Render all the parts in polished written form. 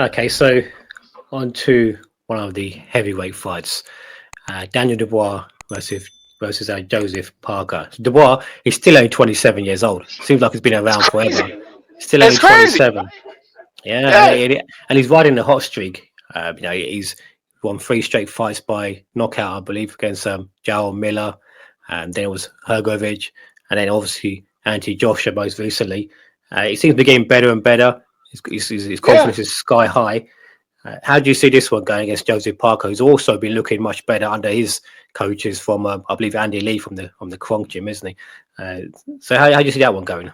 Okay, so on to one of the heavyweight fights. Daniel Dubois versus Joseph Parker. So Dubois is still only 27 years old. Seems like he's been It's around forever. crazy. Still only It's crazy. 27. Yeah, Yeah. and he's riding the hot streak. He's won 3 straight fights by knockout, I believe, against Joel Miller, and then it was Hergovich, and then obviously Anti Joshua most recently. He seems to be getting better and better. His Yeah. confidence is sky high. How do you see this one going against Joseph Parker, who's also been looking much better under his coaches from, I believe, Andy Lee from the Kronk gym, isn't he? So how do you see that one going?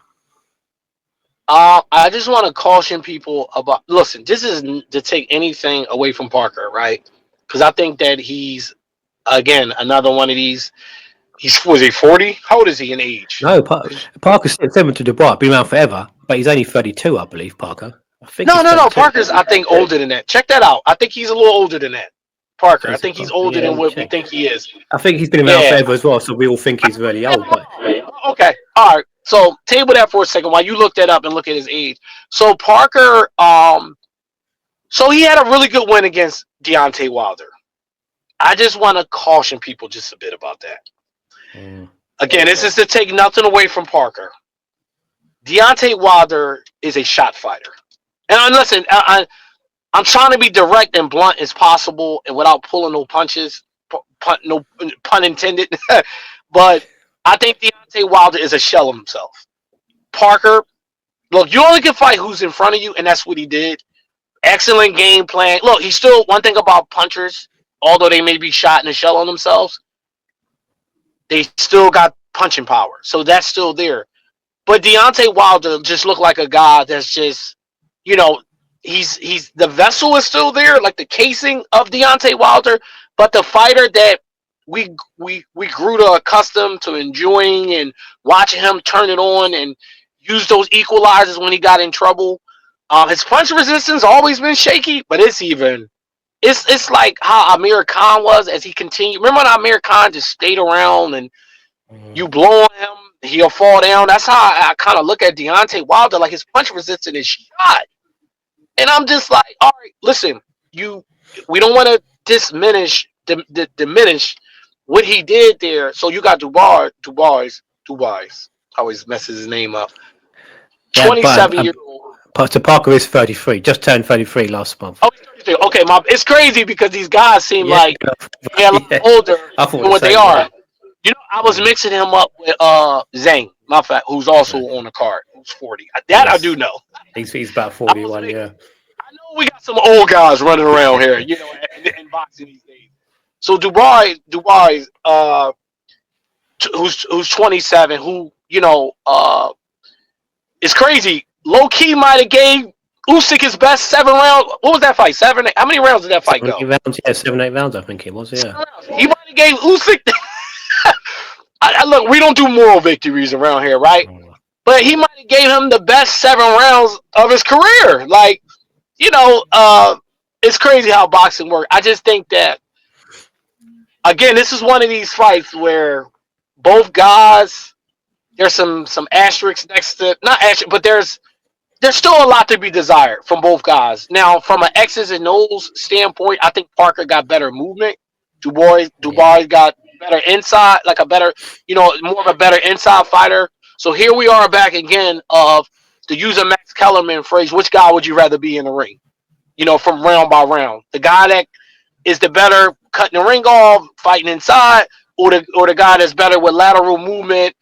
I just want to caution people about. Listen, this isn't to take anything away from Parker, right? Because I think that he's again another one of these. Was he 40? How old is he in age? No, Parker's similar to Dubois, been around forever, but he's only 32, I believe, Parker. I think No, he's no, no. 32. Parker's I think older than that. Check that out. I think he's a little older than that. Parker. I Is it think he's Parker? older Yeah, let than me what we check. think he is. I think he's been around Yeah. forever as well, so we all think he's really old. But Okay. All right. So table that for a second while you look that up and look at his age. So Parker, so he had a really good win against Deontay Wilder. I just want to caution people just a bit about that. Again, this is to take nothing away from Parker. Deontay Wilder is a shot fighter. And listen, I'm trying to be direct and blunt as possible and without pulling no punches, no pun intended. But I think Deontay Wilder is a shell of himself. Parker, look, you only can fight who's in front of you, and that's what he did. Excellent game plan. Look, he's still one thing about punchers, although they may be shot in a shell on themselves, they still got punching power. So that's still there. But Deontay Wilder just looked like a guy that's just, he's the vessel is still there, like the casing of Deontay Wilder, but the fighter that we grew to accustomed to enjoying and watching him turn it on and use those equalizers when he got in trouble. His punch resistance always been shaky, but it's like how Amir Khan was as he continued. Remember when Amir Khan just stayed around and you blow on him, he'll fall down. That's how I kind of look at Deontay Wilder, like his punch resistance is shot. And I'm just like, all right, listen, we don't want to diminish what he did there. So you got Dubois. I always messes his name up. yeah, 27-year-old. So Parker is 33, just turned 33 last month. Oh, okay, Mom. It's crazy because these guys seem Yeah, like they're a lot older than what they are. I was mixing him up with Zane, my fact, who's also on the card, who's 40. That I do know. He's about 41, yeah. I know we got some old guys running around here, in boxing these days. So Dubois, who's 27, who is crazy. Low key might have gave Usyk his best 7 rounds. What was that fight? 7? How many rounds did that fight go? 7, 8 rounds, I think it was. Yeah. He might have gave Usyk. Look, we don't do moral victories around here, right? But he might have gave him the best 7 rounds of his career. Like, it's crazy how boxing works. I just think that, again, this is one of these fights where both guys, there's some asterisks next to, not asterisk, but there's still a lot to be desired from both guys. Now, from an X's and O's standpoint, I think Parker got better movement. Dubois got better inside, like a better, more of a better inside fighter. So here we are back again to use a Max Kellerman phrase, which guy would you rather be in the ring? From round by round. The guy that is the better cutting the ring off, fighting inside, or the guy that's better with lateral movement.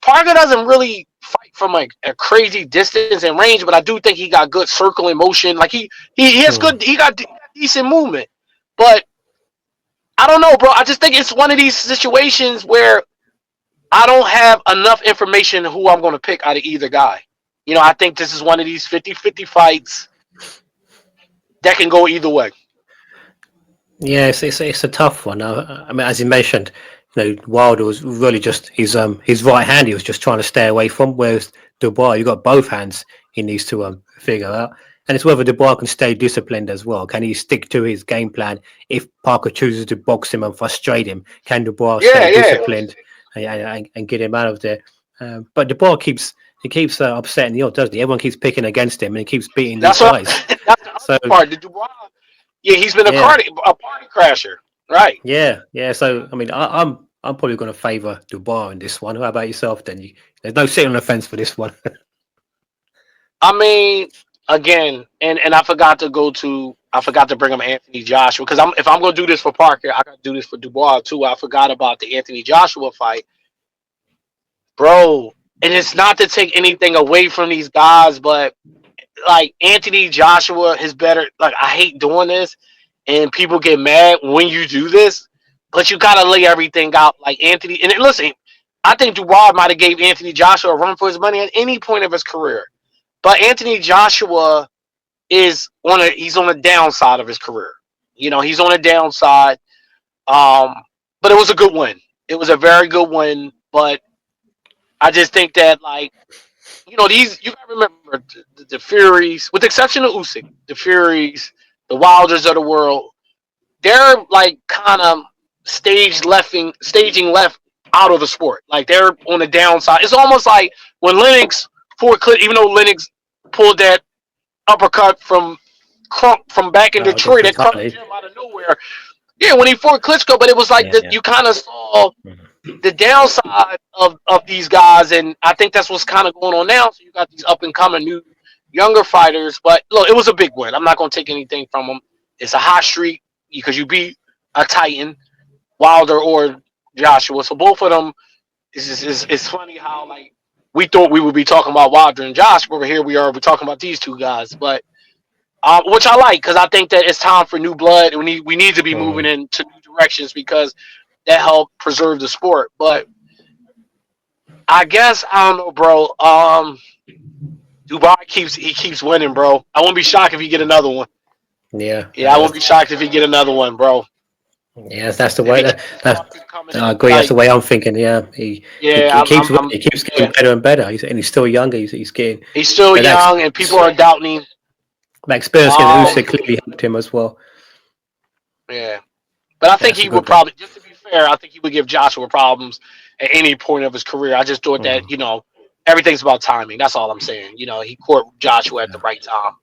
Parker doesn't really fight from a crazy distance and range, but I do think he got good circling motion. Like he has good, he got decent movement. But I don't know, bro. I just think it's one of these situations where I don't have enough information who I'm going to pick out of either guy. I think this is one of these 50-50 fights that can go either way. Yeah, it's a tough one. I mean, as you mentioned, Wilder was really just his right hand. He was just trying to stay away from. Whereas Dubois, you got both hands he needs to figure out. And it's whether Dubois can stay disciplined as well. Can he stick to his game plan if Parker chooses to box him and frustrate him? Can Dubois stay disciplined and get him out of there? But Dubois keeps upsetting the odds, doesn't he? Everyone keeps picking against him and he keeps beating these guys. So part. The Dubois, yeah, he's been a yeah, party crasher, right? yeah. So I mean, I'm probably going to favour Dubois in this one. How about yourself? Then there's no sitting on the fence for this one. I mean, again, and I forgot to bring up Anthony Joshua because if I'm gonna do this for Parker, I gotta do this for Dubois too. I forgot about the Anthony Joshua fight, bro. And it's not to take anything away from these guys, but like Anthony Joshua is better. Like I hate doing this, and people get mad when you do this, but you gotta lay everything out. Like Anthony, and listen, I think Dubois might have gave Anthony Joshua a run for his money at any point of his career. But Anthony Joshua he's on the downside of his career. You know, he's on the downside. But it was a good win. It was a very good win. But I just think that these you gotta remember the Furies, with the exception of Usyk, the Furies, the Wilders of the world, they're like kind of staging left out of the sport. Like they're on the downside. It's almost like when Lennox even though Lennox pulled that uppercut from Crunk from back in Against Detroit that crunk Vitali. him out of nowhere. Yeah, when he fought Klitschko, but it was like Yeah. you kind of saw Mhm. the downside of these guys, and I think that's what's kind of going on now. So you got these up and coming new younger fighters, but look, it was a big win. I'm not going to take anything from them. It's a hot streak because you beat a Titan, Wilder or Joshua. So both of them it's funny how like we thought we would be talking about Wilder and Joshua, but here we're talking about these two guys, but. Which I like because I think that it's time for new blood, and we need to be moving Mhm. into new directions because that help preserve the sport. But I guess I don't know, bro. Dubai keeps winning, bro. I won't be shocked if he get another one. Yeah. Yeah, I won't be shocked if he get another one, bro. Yeah, that's the If way. he keeps up and coming I in, agree. That's like the way I'm thinking. Yeah, he yeah, keeps winning. He keeps getting yeah. better and better. And he's still younger. He's getting He's still that young, and people are doubting him. that experience getting Um, Usyk clearly helped him as well. yeah. But I Yeah, think it's a he would good one. probably, just to be fair, I think he would give Joshua problems at any point of his career. I just thought that, Mm. everything's about timing. That's all I'm saying. He caught Joshua at the right time.